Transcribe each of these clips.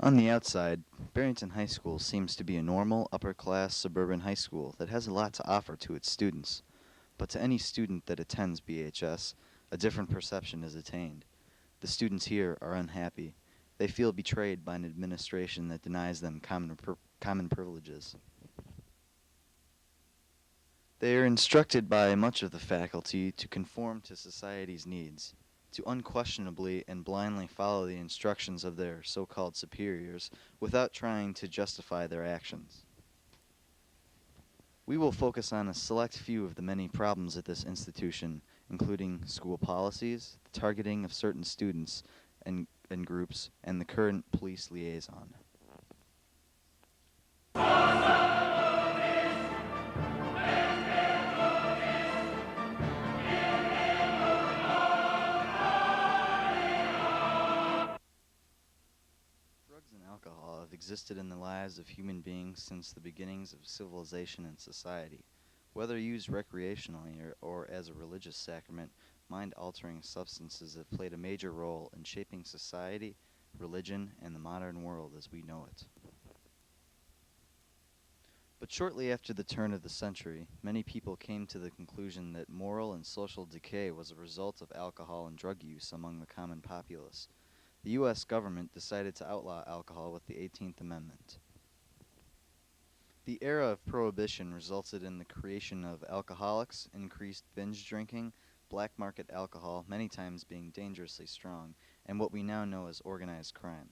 On the outside, Barrington High School seems to be a normal, upper-class suburban high school that has a lot to offer to its students. But to any student that attends BHS, a different perception is attained. The students here are unhappy. They feel betrayed by an administration that denies them common privileges. They are instructed by much of the faculty to conform to society's needs, to unquestionably and blindly follow the instructions of their so-called superiors without trying to justify their actions. We will focus on a select few of the many problems at this institution, including school policies, the targeting of certain students and groups, and the current police liaison. Drugs and alcohol have existed in the lives of human beings since the beginnings of civilization and society. Whether used recreationally or as a religious sacrament, mind-altering substances have played a major role in shaping society, religion, and the modern world as we know it. But shortly after the turn of the century, many people came to the conclusion that moral and social decay was a result of alcohol and drug use among the common populace. The U.S. government decided to outlaw alcohol with the 18th Amendment. The era of prohibition resulted in the creation of alcoholics, increased binge drinking, black market alcohol, many times being dangerously strong, and what we now know as organized crime.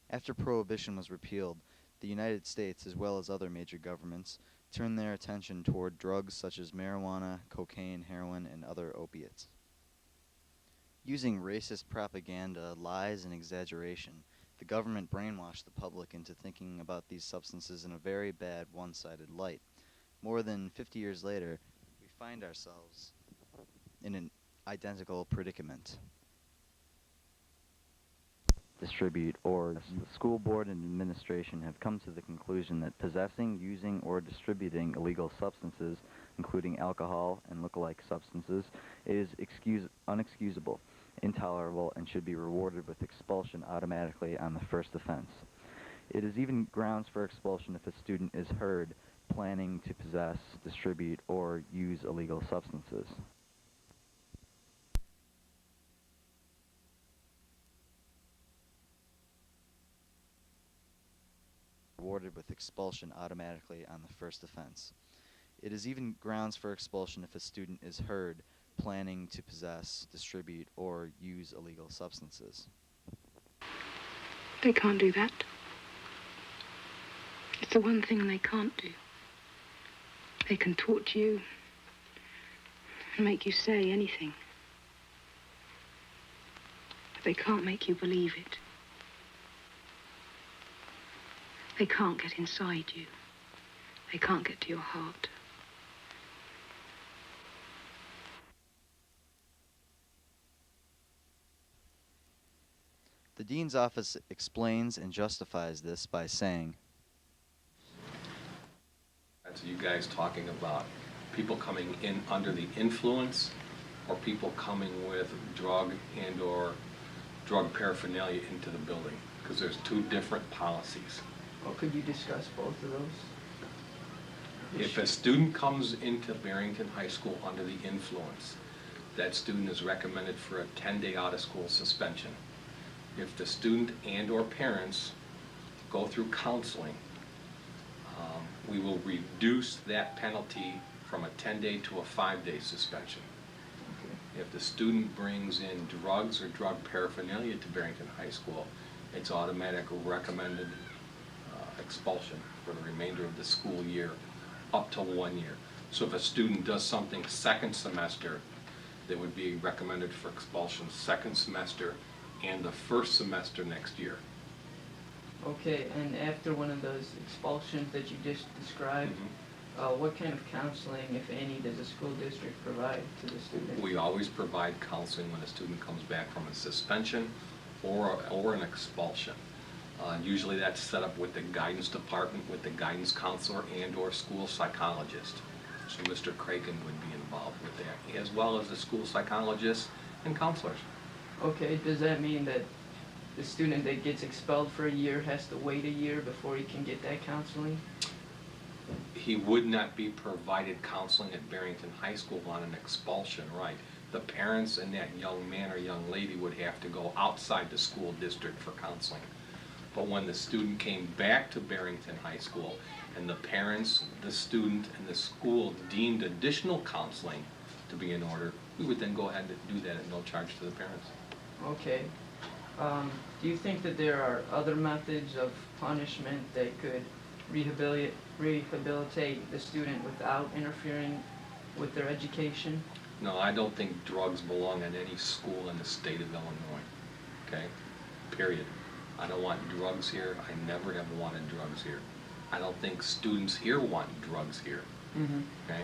After prohibition was repealed, the United States, as well as other major governments, turned their attention toward drugs such as marijuana, cocaine, heroin, and other opiates. Using racist propaganda, lies, and exaggeration, the government brainwashed the public into thinking about these substances in a very bad, one-sided light. More than 50 years later, we find ourselves in an identical predicament. Distribute, or the school board and administration have come to the conclusion that possessing, using, or distributing illegal substances, including alcohol and lookalike substances, is unexcusable, intolerable, and should be rewarded with expulsion automatically on the first offense. It is even grounds for expulsion if a student is heard planning to possess, distribute, or use illegal substances. Rewarded with expulsion automatically on the first offense. It is even grounds for expulsion if a student is heard planning to possess, distribute, or use illegal substances. They can't do that. It's the one thing they can't do. They can torture you and make you say anything. But they can't make you believe it. They can't get inside you. They can't get to your heart. The Dean's office explains and justifies this by saying, That's you guys talking about people coming in under the influence or people coming with drug and or drug paraphernalia into the building, because there's two different policies. Well, could you discuss both of those? If a student comes into Barrington High School under the influence, that student is recommended for a 10-day out-of-school suspension. If the student and or parents go through counseling, we will reduce that penalty from a 10-day to a 5-day suspension. Okay. If the student brings in drugs or drug paraphernalia to Barrington High School, it's automatic recommended expulsion for the remainder of the school year, up to 1 year. So if a student does something second semester, they would be recommended for expulsion second semester and the first semester next year. Okay, and after one of those expulsions that you just described, what kind of counseling, if any, does the school district provide to the student? We always provide counseling when a student comes back from a suspension or an expulsion. Usually that's set up with the guidance department, with the guidance counselor and or school psychologist. So Mr. Kraken would be involved with that, as well as the school psychologists and counselors. Okay, does that mean that the student that gets expelled for a year has to wait a year before he can get that counseling? He would not be provided counseling at Barrington High School on an expulsion, right? The parents and that young man or young lady would have to go outside the school district for counseling. But when the student came back to Barrington High School and the parents, the student, and the school deemed additional counseling to be in order, we would then go ahead and do that at no charge to the parents. Okay. Do you think that there are other methods of punishment that could rehabilitate the student without interfering with their education? No, I don't think drugs belong in any school in the state of Illinois, okay? Period. I don't want drugs here. I never have wanted drugs here. I don't think students here want drugs here, okay?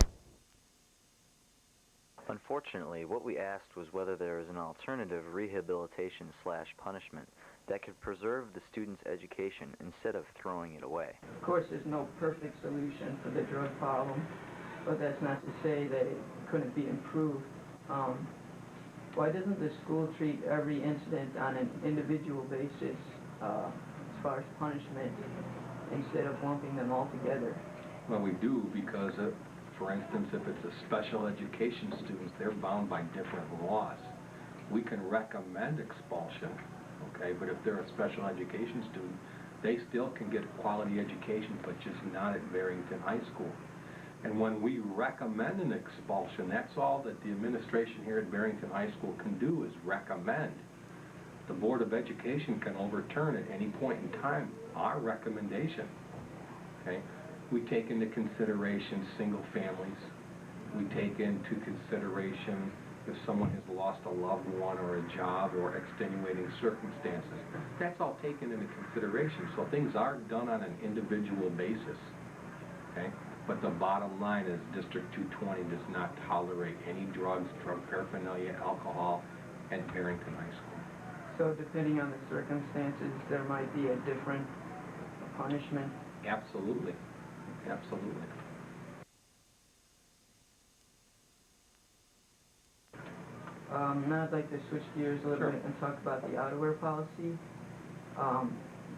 Unfortunately, what we asked was whether there is an alternative rehabilitation/punishment that could preserve the student's education instead of throwing it away. Of course, there's no perfect solution for the drug problem, but that's not to say that it couldn't be improved. Why doesn't the school treat every incident on an individual basis as far as punishment instead of lumping them all together? Well, we do because, for instance, if it's a special education student, they're bound by different laws. We can recommend expulsion, okay, but if they're a special education student, they still can get a quality education, but just not at Barrington High School. And when we recommend an expulsion, that's all that the administration here at Barrington High School can do is recommend. The Board of Education can overturn at any point in time our recommendation, okay? We take into consideration single families. We take into consideration if someone has lost a loved one or a job or extenuating circumstances. That's all taken into consideration. So things are done on an individual basis, okay? But the bottom line is District 220 does not tolerate any drugs, drug paraphernalia, alcohol at Barrington High School. So depending on the circumstances, there might be a different punishment? Absolutely. Absolutely. Now I'd like to switch gears a little Sure. bit and talk about the outerwear policy.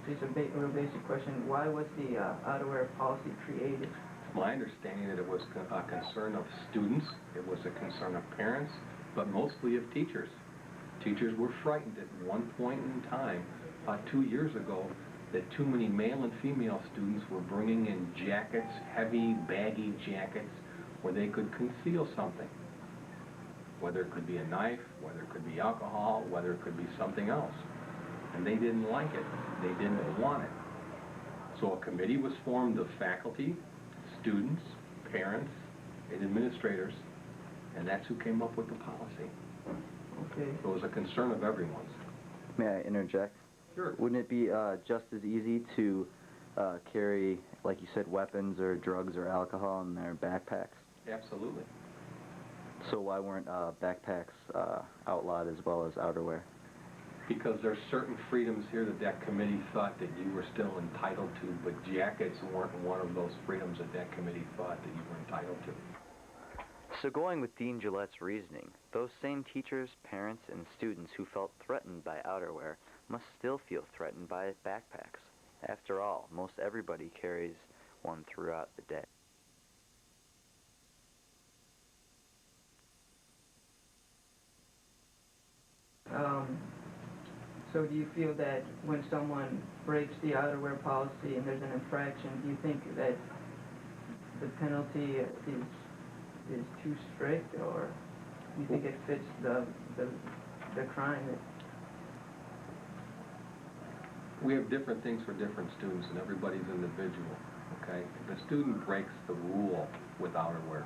Just a real basic question. Why was the outerwear policy created? It's my understanding that it was a concern of students, it was a concern of parents, but mostly of teachers. Teachers were frightened at one point in time, about 2 years ago, that too many male and female students were bringing in jackets, heavy, baggy jackets, where they could conceal something. Whether it could be a knife, whether it could be alcohol, whether it could be something else. And they didn't like it. They didn't want it. So a committee was formed of faculty, students, parents, and administrators, and that's who came up with the policy. Okay. So it was a concern of everyone's. May I interject? Sure. Wouldn't it be just as easy to carry, like you said, weapons or drugs or alcohol in their backpacks? Absolutely. So why weren't backpacks outlawed as well as outerwear? Because there's certain freedoms here that committee thought that you were still entitled to, but jackets weren't one of those freedoms that committee thought that you were entitled to. So going with Dean Gillette's reasoning, those same teachers, parents, and students who felt threatened by outerwear must still feel threatened by backpacks. After all, most everybody carries one throughout the day. So do you feel that when someone breaks the outerwear policy and there's an infraction, do you think that the penalty is too strict, or do you think it fits the crime? We have different things for different students, and everybody's individual, okay? If a student breaks the rule with outerwear,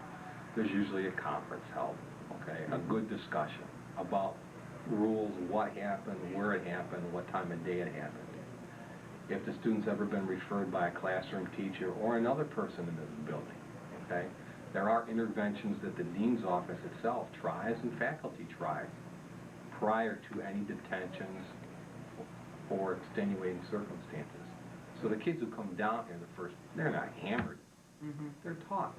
there's usually a conference held, okay? A good discussion about rules, what happened, where it happened, what time of day it happened. If the student's ever been referred by a classroom teacher or another person in this building, okay? There are interventions that the dean's office itself tries and faculty try prior to any detentions or extenuating circumstances. So the kids who come down here they're not hammered, they're taught.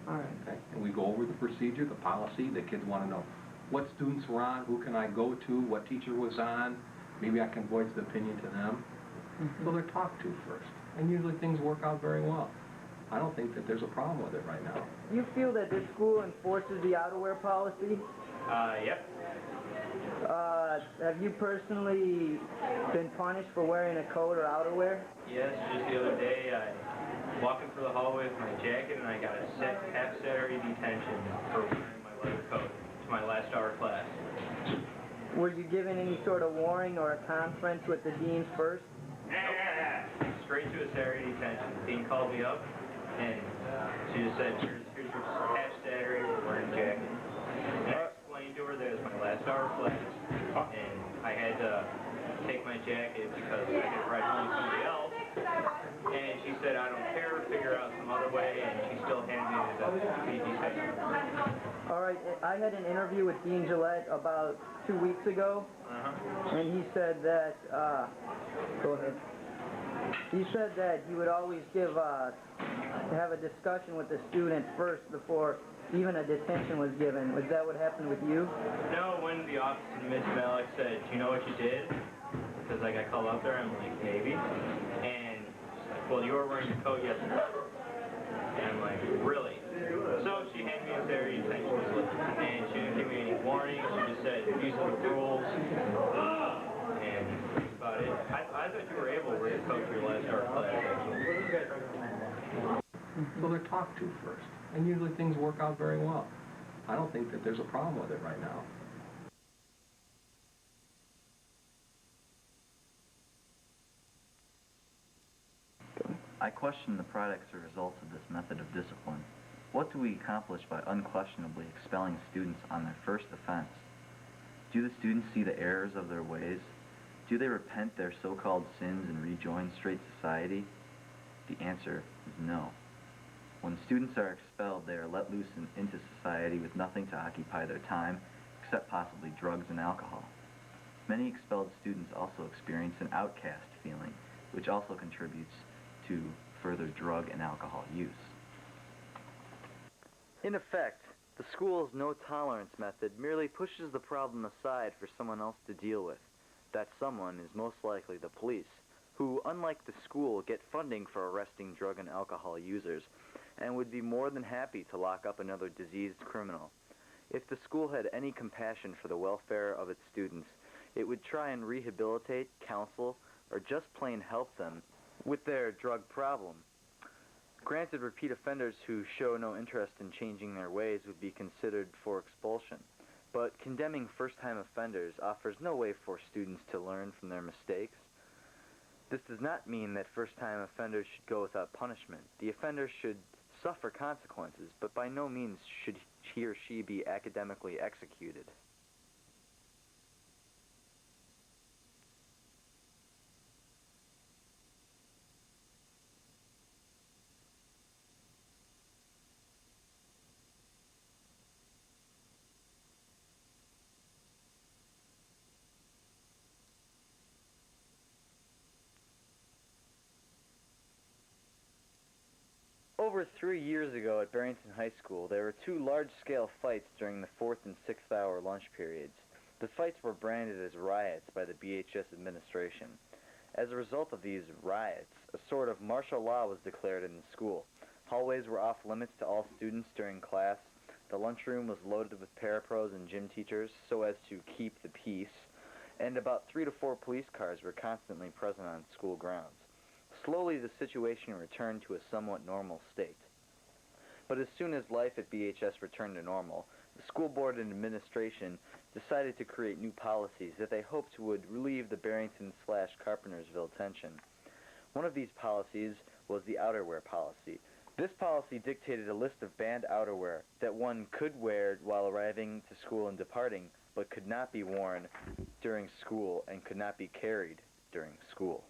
All right. Okay? And we go over the procedure, the policy. The kids want to know what students were on, who can I go to, what teacher was on, maybe I can voice the opinion to them. So they're talked to first, and usually things work out very well. I don't think that there's a problem with it right now. You feel that this school enforces the outerwear policy? Yep. Have you personally been punished for wearing a coat or outerwear? Yes, just the other day I walking through the hallway with my jacket and I got a half Saturday detention for wearing my leather coat to my last hour class. Were you given any sort of warning or a conference with the deans first? Nope. Straight to a Saturday detention. The dean called me up and she just said, here's your half Saturday for wearing a jacket. And I explained to her that it was my last hour class and I had to take my jacket because I had to ride home with somebody else. And she said, I don't care, figure out some other way, and she still handed me the detention. All right, I had an interview with Dean Gillette about 2 weeks ago, and he said that, go ahead. He said that he would always have a discussion with the students first before even a detention was given. Was that what happened with you? No, when the officer, Miss Malik, said, do you know what you did? Because I got called up there, I'm like, maybe. And she's like, well, you were wearing your coat yesterday. And I'm like, really? So she handed me a Saturday detention slip, and she didn't give me any warning. She just said, these are the rules. And that's about it. I thought you were able to wear your coat for your last hour class, actually. So they're talked to first, and usually things work out very well. I don't think that there's a problem with it right now. I question the products or results of this method of discipline. What do we accomplish by unquestionably expelling students on their first offense? Do the students see the errors of their ways? Do they repent their so-called sins and rejoin straight society? The answer is no. When students are expelled, they are let loose into society with nothing to occupy their time, except possibly drugs and alcohol. Many expelled students also experience an outcast feeling, which also contributes to further drug and alcohol use. In effect, the school's no-tolerance method merely pushes the problem aside for someone else to deal with. That someone is most likely the police, who, unlike the school, get funding for arresting drug and alcohol users, and would be more than happy to lock up another diseased criminal. If the school had any compassion for the welfare of its students, it would try and rehabilitate, counsel, or just plain help them with their drug problem. Granted, repeat offenders who show no interest in changing their ways would be considered for expulsion, but condemning first-time offenders offers no way for students to learn from their mistakes. This does not mean that first-time offenders should go without punishment. The offender should suffer consequences, but by no means should he or she be academically executed. Over 3 years ago at Barrington High School, there were 2 large-scale fights during the 4th and 6th hour lunch periods. The fights were branded as riots by the BHS administration. As a result of these riots, a sort of martial law was declared in the school. Hallways were off limits to all students during class. The lunchroom was loaded with parapros and gym teachers so as to keep the peace, and about 3 to 4 police cars were constantly present on school grounds. Slowly, the situation returned to a somewhat normal state. But as soon as life at BHS returned to normal, the school board and administration decided to create new policies that they hoped would relieve the Barrington/Carpentersville tension. One of these policies was the outerwear policy. This policy dictated a list of banned outerwear that one could wear while arriving to school and departing, but could not be worn during school and could not be carried during school.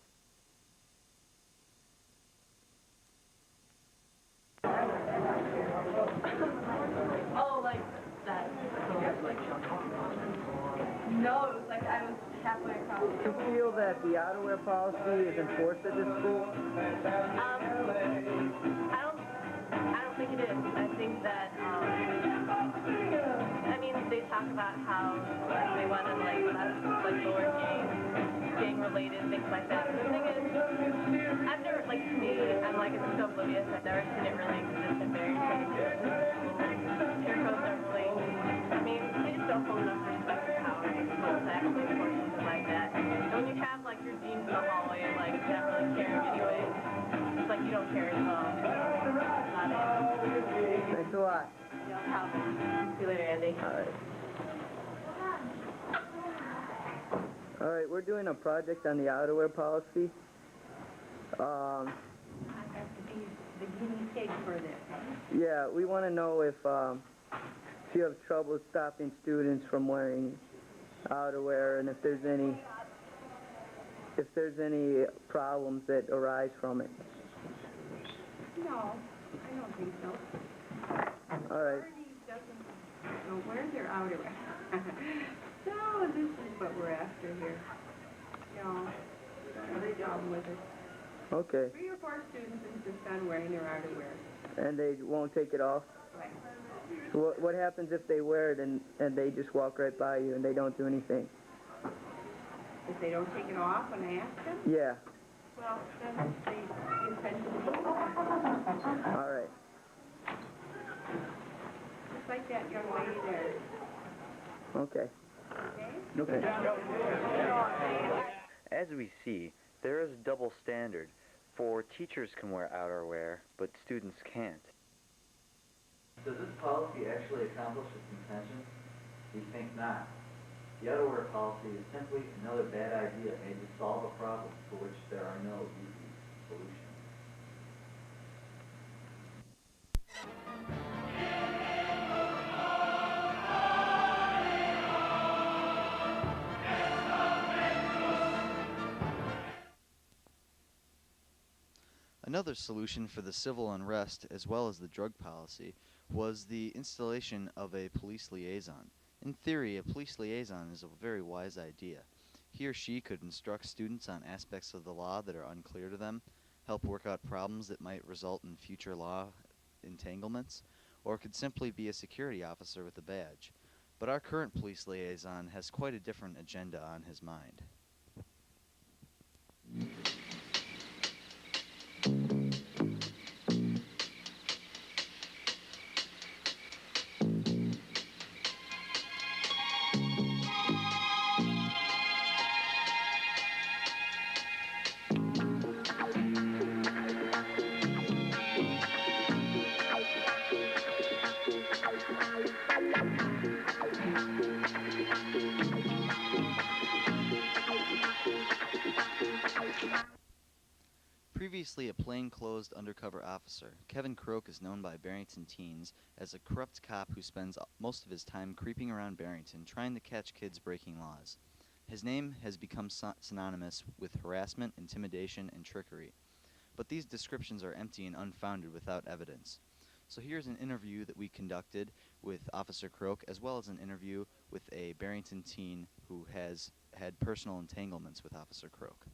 Oh, like that. No, it was like I was halfway across. Do you feel that the outerwear policy is enforced at this school? I don't think it is. I think that, I mean, they talk about how they want to, like, lower games related, things like that. The thing is, I've never, like, to me, I'm like, it's so oblivious. I've never seen it really exist in Barrington. Hair codes don't really, I mean, they just don't hold enough respect for how it's actually or something like that. And when you have, like, your deans in the hallway, like, not really caring anyway, it's like you don't care as well. Not it. Thanks a lot. No problem. See you later, Andy. All right. All right, we're doing a project on the outerwear policy. I have to be the guinea pig for this. Yeah, we want to know if you have trouble stopping students from wearing outerwear, and if there's any problems that arise from it. No, I don't think so. All right. Bernie doesn't wear their outerwear. So this is what we're after here. No, don't have a problem with it. Okay. 3 or 4 students insist on wearing their outerwear. And they won't take it off? Right. So what happens if they wear it and they just walk right by you and they don't do anything? If they don't take it off when I ask them, Yeah. well, then they intend to leave. All right. Just like that young lady there. Okay. Okay? Okay. As we see, there is a double standard. For teachers can wear outerwear, but students can't. Does this policy actually accomplish its intention? We think not. The outerwear policy is simply another bad idea made to solve a problem for which there are no easy solutions. Another solution for the civil unrest, as well as the drug policy, was the installation of a police liaison. In theory, a police liaison is a very wise idea. He or she could instruct students on aspects of the law that are unclear to them, help work out problems that might result in future law entanglements, or could simply be a security officer with a badge. But our current police liaison has quite a different agenda on his mind. Previously a plainclothes undercover officer, Kevin Croak is known by Barrington teens as a corrupt cop who spends most of his time creeping around Barrington trying to catch kids breaking laws. His name has become synonymous with harassment, intimidation, and trickery. But these descriptions are empty and unfounded without evidence. So here's an interview that we conducted with Officer Croak, as well as an interview with a Barrington teen who has had personal entanglements with Officer Croak.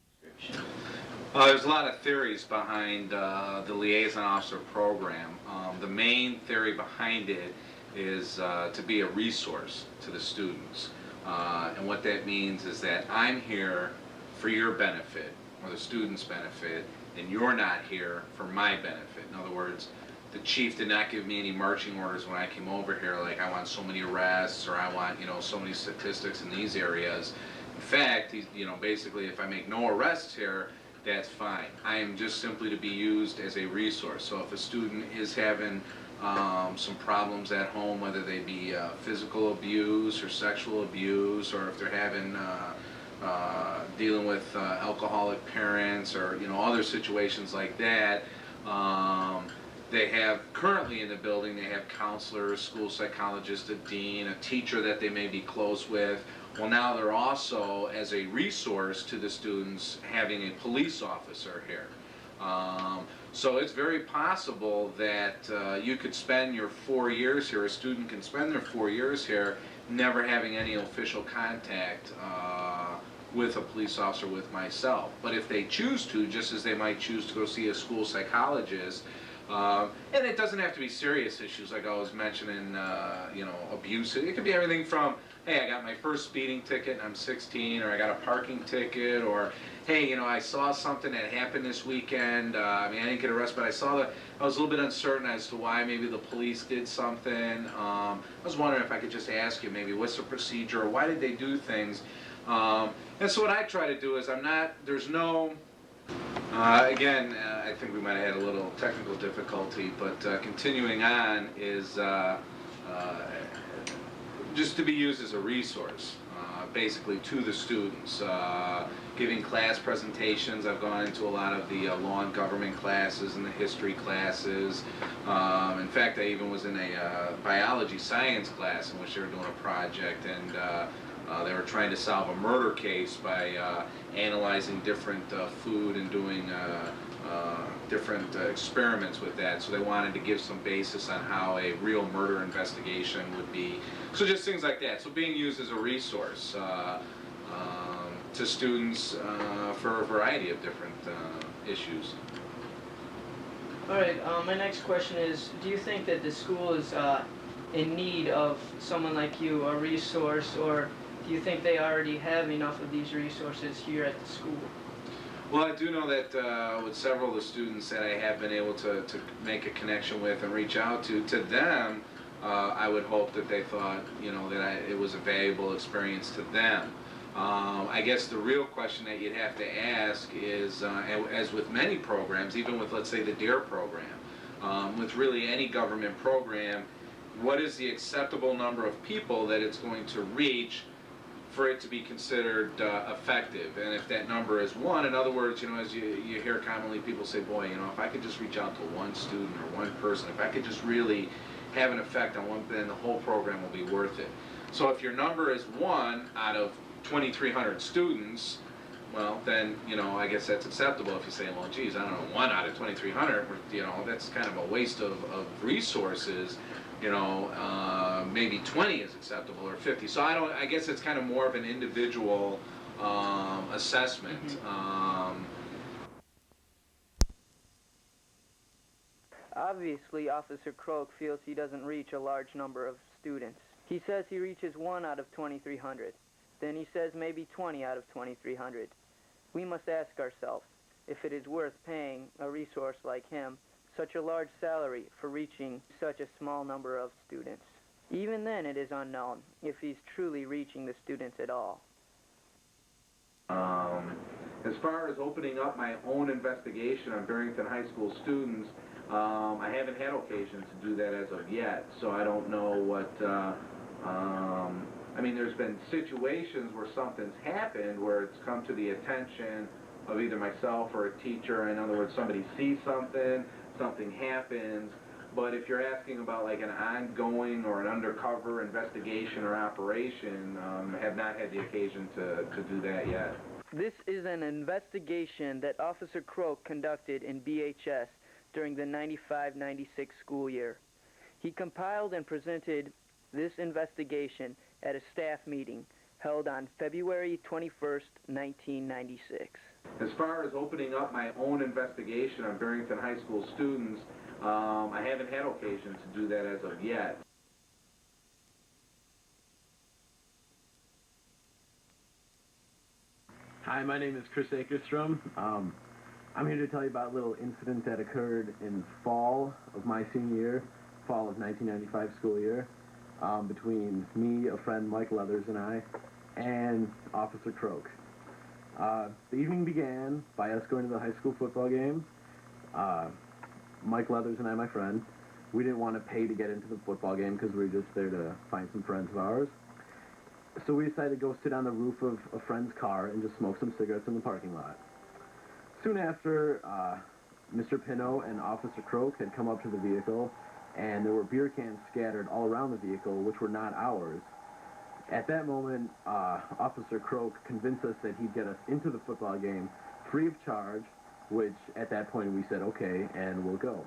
There's a lot of theories behind the liaison officer program. The main theory behind it is to be a resource to the students. And what that means is that I'm here for your benefit, or the students' benefit, and you're not here for my benefit. In other words, the chief did not give me any marching orders when I came over here, like I want so many arrests, or I want, so many statistics in these areas. In fact, basically if I make no arrests here, that's fine. I am just simply to be used as a resource. So if a student is having some problems at home, whether they be physical abuse or sexual abuse, or if they're having dealing with alcoholic parents, or other situations like that, they have currently in the building, they have counselors, school psychologists, a dean, a teacher that they may be close with. Well, now they're also, as a resource to the students, having a police officer here. So it's very possible that you could spend your 4 years here, a student can spend their 4 years here, never having any official contact with a police officer, with myself. But if they choose to, just as they might choose to go see a school psychologist, And it doesn't have to be serious issues like I was mentioning, you know, abuse. It could be everything from, hey, I got my first speeding ticket and I'm 16, or I got a parking ticket, or hey, you know, I saw something that happened this weekend. I mean, I didn't get arrested, but I was a little bit uncertain as to why maybe the police did something. I was wondering if I could just ask you maybe what's the procedure, or why did they do things? And so what I try to do is there's no, again, I think we might have had a little technical difficulty, but continuing on is just to be used as a resource, basically to the students. Giving class presentations, I've gone into a lot of the law and government classes and the history classes. In fact, I even was in a biology science class in which they were doing a project, and they were trying to solve a murder case by analyzing different food and doing different experiments with that. So they wanted to give some basis on how a real murder investigation would be. So just things like that. So being used as a resource to students for a variety of different issues. All right, my next question is, do you think that the school is in need of someone like you, a resource, or do you think they already have enough of these resources here at the school? Well, I do know that with several of the students that I have been able to make a connection with and reach out to them, I would hope that they thought, you know, that it was a valuable experience to them. I guess the real question that you'd have to ask is, as with many programs, even with, let's say, the DARE program, with really any government program, what is the acceptable number of people that it's going to reach for it to be considered effective? And if that number is 1, in other words, you know, as you hear commonly people say, boy, you know, if I could just reach out to one student or one person, if I could just really have an effect on one, then the whole program will be worth it. So if your number is 1 out of 2,300 students, well, then, you know, I guess that's acceptable. If you say, well, geez, I don't know, 1 out of 2,300, you know, that's kind of a waste of resources. You know, maybe 20 is acceptable, or 50. So I guess it's kind of more of an individual assessment. Mm-hmm. Obviously, Officer Croak feels he doesn't reach a large number of students. He says he reaches 1 out of 2,300. Then he says maybe 20 out of 2,300. We must ask ourselves if it is worth paying a resource like him such a large salary for reaching such a small number of students. Even then, it is unknown if he's truly reaching the students at all. As far as opening up my own investigation on Barrington High School students, I haven't had occasion to do that as of yet, so I don't know what, I mean, there's been situations where something's happened where it's come to the attention of either myself or a teacher. In other words, somebody sees something happens, but if you're asking about like an ongoing or an undercover investigation or operation, I have not had the occasion to do that yet. This is an investigation that Officer Croak conducted in BHS during the 95-96 school year. He compiled and presented this investigation at a staff meeting held on February 21st, 1996. As far as opening up my own investigation on Barrington High School students, I haven't had occasion to do that as of yet. Hi, my name is Chris Akerstrom. I'm here to tell you about a little incident that occurred in fall of my senior year, fall of 1995 school year, between me, a friend, Mike Leathers, and I, and Officer Croak. The evening began by us going to the high school football game. Mike Leathers and I, my friend, we didn't want to pay to get into the football game because we were just there to find some friends of ours. So we decided to go sit on the roof of a friend's car and just smoke some cigarettes in the parking lot. Soon after, Mr. Pino and Officer Croak had come up to the vehicle, and there were beer cans scattered all around the vehicle, which were not ours. At that moment, Officer Croak convinced us that he'd get us into the football game free of charge, which at that point we said, okay, and we'll go.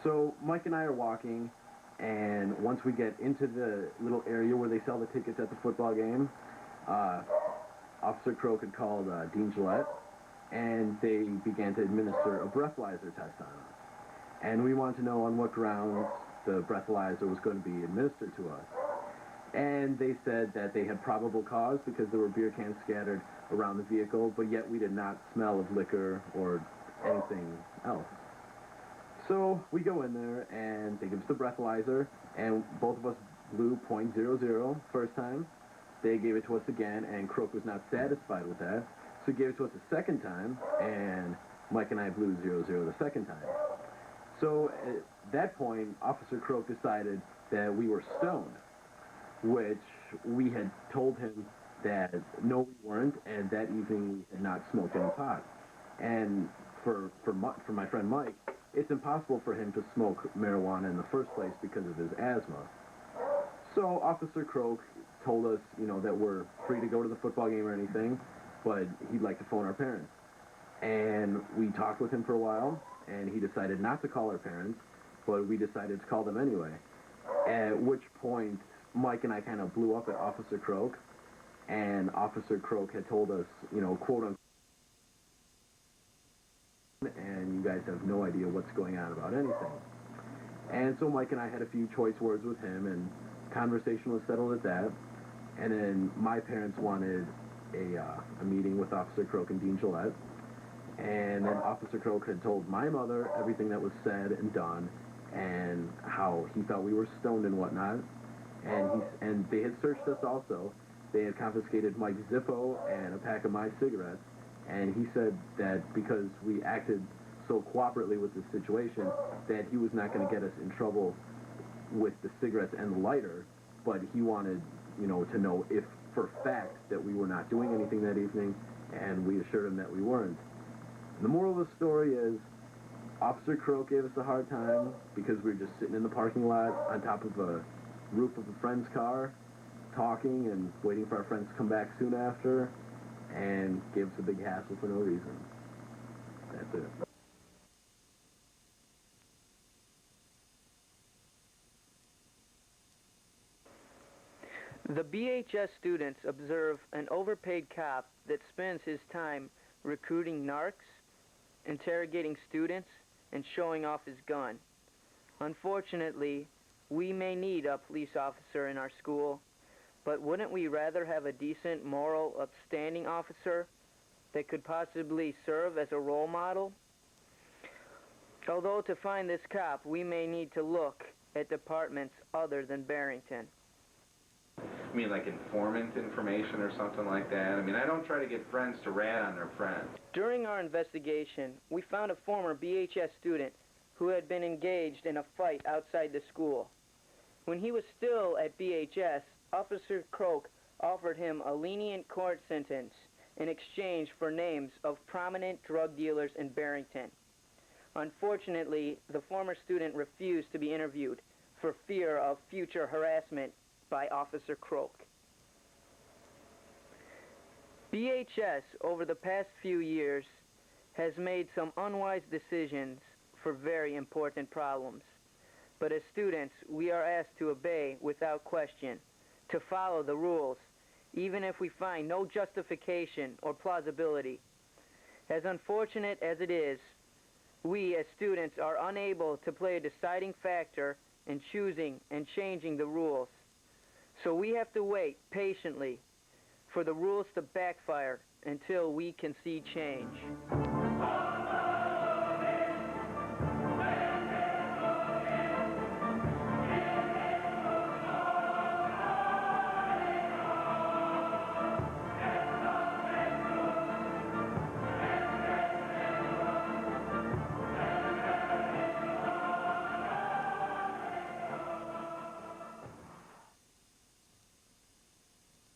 So Mike and I are walking, and once we get into the little area where they sell the tickets at the football game, Officer Croak had called Dean Gillette, and they began to administer a breathalyzer test on us. and we wanted to know on what grounds the breathalyzer was going to be administered to us. And they said that they had probable cause because there were beer cans scattered around the vehicle, but yet we did not smell of liquor or anything else. So we go in there, and they give us the breathalyzer, and both of us blew .00 first time. They gave it to us again, and Croak was not satisfied with that, so he gave it to us a second time, and Mike and I blew 00 the second time. So at that point, Officer Croak decided that we were stoned, which we had told him that no, we weren't, and that evening we had not smoked any pot. And for my friend Mike, it's impossible for him to smoke marijuana in the first place because of his asthma. So Officer Croak told us, that we're free to go to the football game or anything, but he'd like to phone our parents. And we talked with him for a while, and he decided not to call our parents, but we decided to call them anyway. At which point, Mike and I kind of blew up at Officer Croak, and Officer Croak had told us, quote unquote, and you guys have no idea what's going on about anything. And so Mike and I had a few choice words with him, and conversation was settled at that. And then my parents wanted a meeting with Officer Croak and Dean Gillette. And then Officer Croak had told my mother everything that was said and done, and how he thought we were stoned and whatnot. And they had searched us also. They had confiscated Mike's Zippo and a pack of my cigarettes. And he said that because we acted so cooperatively with the situation, that he was not going to get us in trouble with the cigarettes and the lighter, but he wanted, to know if for fact that we were not doing anything that evening, and we assured him that we weren't. And the moral of the story is, Officer Croak gave us a hard time because we were just sitting in the parking lot on top of a roof of a friend's car, talking and waiting for our friends to come back soon after, and gave us a big hassle for no reason. That's it. The BHS students observe an overpaid cop that spends his time recruiting narcs, interrogating students, and showing off his gun. Unfortunately, we may need a police officer in our school, but wouldn't we rather have a decent, moral, upstanding officer that could possibly serve as a role model? Although to find this cop, we may need to look at departments other than Barrington. I mean, like informant information or something like that? I mean, I don't try to get friends to rat on their friends. During our investigation, we found a former BHS student who had been engaged in a fight outside the school. When he was still at BHS, Officer Croak offered him a lenient court sentence in exchange for names of prominent drug dealers in Barrington. Unfortunately, the former student refused to be interviewed for fear of future harassment by Officer Croak. BHS, over the past few years, has made some unwise decisions for very important problems. But as students, we are asked to obey without question, to follow the rules, even if we find no justification or plausibility. As unfortunate as it is, we as students are unable to play a deciding factor in choosing and changing the rules. So we have to wait patiently for the rules to backfire until we can see change.